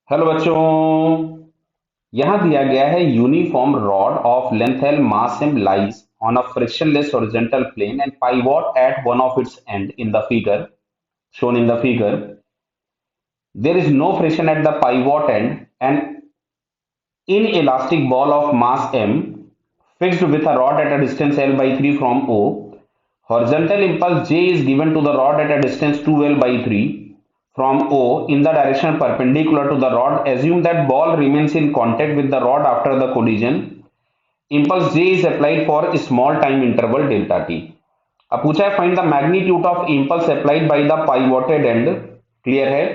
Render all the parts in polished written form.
Hello बच्चों। यहां दिया गया है uniform rod of length L mass M lies on a frictionless horizontal plane and pivot at one of its end in the figure shown in the figure. There is no friction at the pivot end. An inelastic ball of mass m fixed with a rod at a distance L by 3 from O. Horizontal impulse J is given to the rod at a distance 2L by 3 from O in the direction perpendicular to the rod. Assume that ball remains in contact with the rod after the collision. Impulse J is applied for a small time interval delta t. अब पूछा है find the magnitude of impulse applied by the pivoted end. Clear है।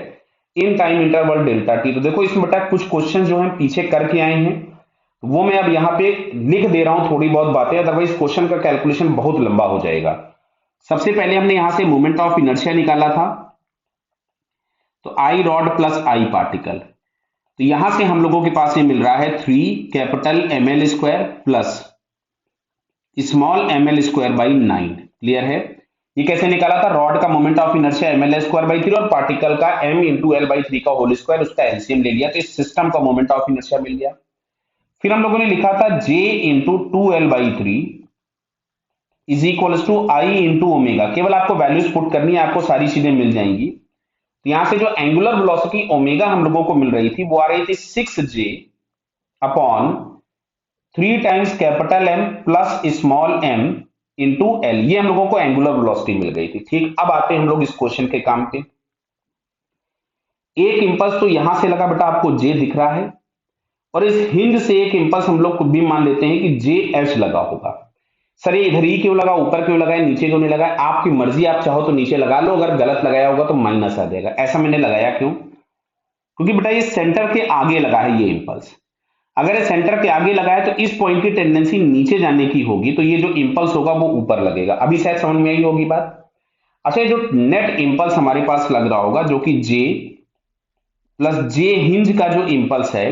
In time interval delta t. तो देखो इसमें बेटा कुछ question जो हम पीछे करके आए हैं वो मैं अब यहाँ पे लिख दे रहा हूं थोड़ी बहुत बातें, अदरवाइज क्वेश्चन का कैलकुलेशन बहुत लंबा हो जाएगा। सबसे पहले हमने यहां से मोमेंट ऑफ इनर्शिया निकाला था, तो आई रॉड प्लस आई पार्टिकल। तो यहां से हम लोगों के पास ये मिल रहा है 3 capital M L square plus small M L square by 9। Clear है। ये कैसे निकाला था? रॉड का moment of inertia M L square by 3 और पार्टिकल का एम इंटू एल बाई 3 का होल स्क्वायर, उसका एलसीएम ले लिया तो इस सिस्टम का मोमेंट ऑफ इनर्शिया मिल गया। फिर हम लोगों ने लिखा था J into 2L/3 is equal to I into omega. केवल आपको वैल्यूज पुट करनी है, आपको सारी चीजें मिल जाएंगी। तो यहां से जो एंगुलर वेलोसिटी ओमेगा हम लोगों को मिल रही थी वो आ रही थी 6J upon 3 times capital M plus small M into L. ये हम लोगों को एंगुलर वेलोसिटी मिल गई थी। ठीक, अब आते हैं हम लोग इस क्वेश्चन के काम पे। एक इंपल्स तो यहां से लगा बेटा, आपको जे दिख रहा है, और इस हिंज से एक इंपल्स हम लोग खुद भी मान लेते हैं कि जे एच लगा होगा। सर ये इधर ही क्यों लगा, ऊपर क्यों लगा है, नीचे क्यों नहीं लगा है? आपकी मर्जी, आप चाहो तो नीचे लगा लो, अगर गलत लगाया होगा तो माइनस आ जाएगा। ऐसा मैंने लगाया क्यों? क्योंकि बेटा ये सेंटर के आगे लगा है ये इंपल्स। अगर ये सेंटर के आगे लगा है तो इस पॉइंट की टेंडेंसी नीचे जाने की होगी, तो ये जो इंपल्स होगा वो ऊपर लगेगा। अभी शायद समझ में आई होगी बात। अच्छा, जो नेट इंपल्स हमारे पास लग रहा होगा जो कि जे प्लस जे हिंज का जो इंपल्स है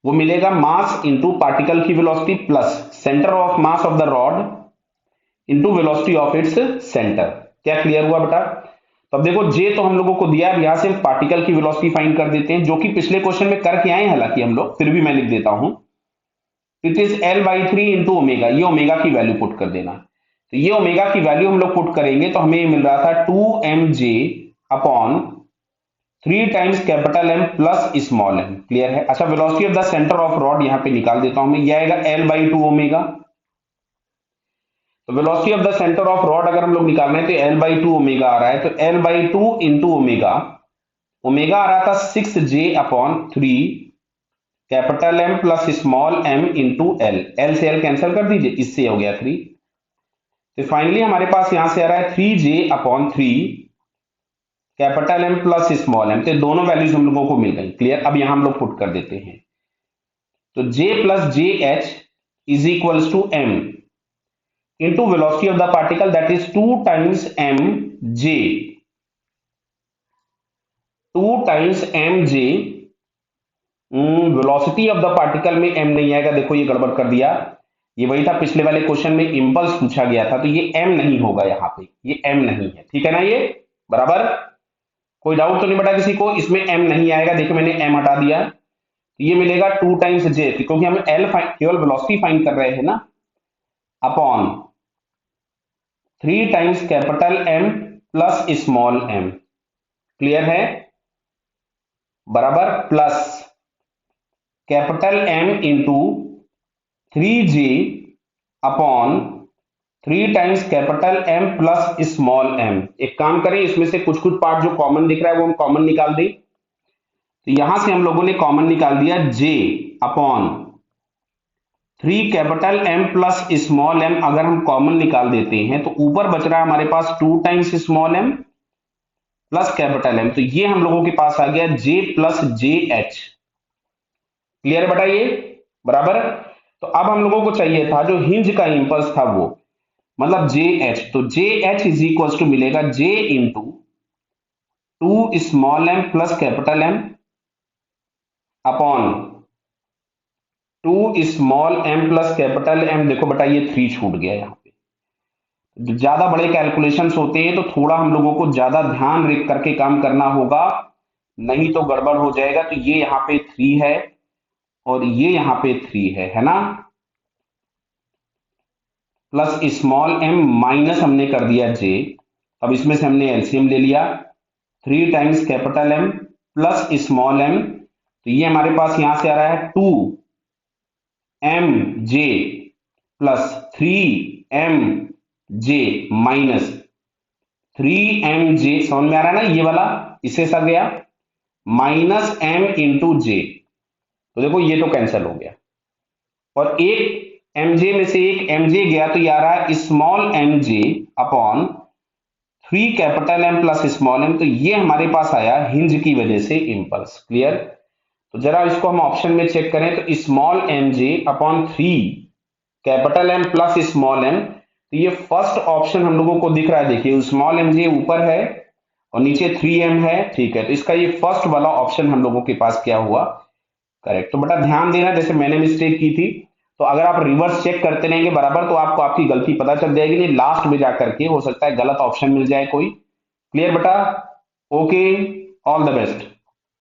वो मिलेगा मास इंटू पार्टिकल की velocity plus centre of mass of the rod into velocity of its centre. क्या क्लियर हुआ बेटा? तो अब देखो जे तो हम लोगों को दिया, अब यहां से हम पार्टिकल की वेलोसिटी फाइंड कर देते हैं, जो कि पिछले क्वेश्चन में करके आए हैं हालांकि हम लोग, फिर भी मैं लिख देता हूं। It is L/3 into omega. ये ओमेगा की वैल्यू पुट कर देना। तो ये ओमेगा की वैल्यू हम लोग पुट करेंगे तो हमें ये मिल रहा था 2mj upon 3 times capital M plus small M. Clear है। अच्छा, velocity of the centre of rod यहां पे निकाल देता हूं मैं, ये आएगा L/2 ओमेगा। तो velocity of the centre of rod अगर हम लोग निकाल रहे हैं तो L/2 ओमेगा आ रहा है, तो L/2 इंटू ओमेगा, ओमेगा आ रहा था 6J upon 3 capital M plus small M into L. L से एल कैंसिल कर दीजिए, इससे हो गया 3। तो फाइनली हमारे पास यहां से आ रहा है 3J upon 3 capital M plus small M. तो दोनों वैल्यूज हम लोगों को मिल गई। क्लियर। अब यहां हम लोग पुट कर देते हैं, तो J plus J H is equals to M into velocity of the particle that is 2 times M J, 2 times M J. Velocity of the particle में एम नहीं आएगा, देखो ये गड़बड़ कर दिया। ये वही था पिछले वाले क्वेश्चन में इंपल्स पूछा गया था, तो ये एम नहीं होगा यहाँ पे, ये एम नहीं है। ठीक है ना, ये बराबर। कोई डाउट तो नहीं बेटा किसी को? इसमें एम नहीं आएगा, देखो मैंने एम हटा दिया। तो ये मिलेगा 2 टाइम्स जे, क्योंकि हम एल केवल वेलोसिटी फाइंड कर रहे हैं ना, upon 3 times capital M plus small M. Clear है, बराबर plus capital M into 3J upon 3 times capital M plus small M. एक काम करें, इसमें से कुछ कुछ पार्ट जो कॉमन दिख रहा है वो हम कॉमन निकाल दें। तो यहां से हम लोगों ने कॉमन निकाल दिया J upon 3 capital M plus small M. अगर हम कॉमन निकाल देते हैं तो ऊपर बच रहा है हमारे पास 2 times small M plus capital M, तो ये हम लोगों के पास आ गया J plus J H. Clear है बेटा ये, बराबर। तो अब हम लोगों को चाहिए था जो हिंज का इंपल्स था वो, मतलब जे एच। तो J H is equal to मिलेगा J into 2 small M plus capital M upon 2 small M plus capital M. देखो बेटा ये 3 छूट गया यहाँ पे। ज्यादा बड़े कैलकुलेशंस होते हैं तो थोड़ा हम लोगों को ज्यादा ध्यान रख करके काम करना होगा, नहीं तो गड़बड़ हो जाएगा। तो ये यहाँ पे 3 है और ये यहाँ पे 3 है ना, प्लस स्मॉल एम माइनस हमने कर दिया जे। अब इसमें से हमने एलसीएम ले लिया, 3 times capital M plus small M, तो ये हमारे पास यहां से आ रहा है 2 mj plus 3mj minus 3mj, समझ में आ रहा है ना ये वाला, इससे सा गया माइनस m इंटू जे। तो देखो ये तो कैंसिल हो गया और एक mj में से एक mj गया, तो ये आ रहा है small mj upon 3 capital M plus small M. तो ये हमारे पास आया हिंज की वजह से इंपल्स। क्लियर? तो जरा इसको हम ऑप्शन में चेक करें तो small mj upon 3 capital M plus small M, तो ये फर्स्ट ऑप्शन हम लोगों को दिख रहा है। देखिए स्मॉल mj ऊपर है और नीचे 3m है, ठीक है, तो इसका ये फर्स्ट वाला ऑप्शन हम लोगों के पास क्या हुआ, करेक्ट। तो बेटा ध्यान देना, जैसे मैंने मिस्टेक की थी, तो अगर आप रिवर्स चेक करते रहेंगे बराबर तो आपको आपकी गलती पता चल जाएगी, नहीं लास्ट में जाकर के हो सकता है गलत ऑप्शन मिल जाए कोई। क्लियर बेटा? Okay, all the best.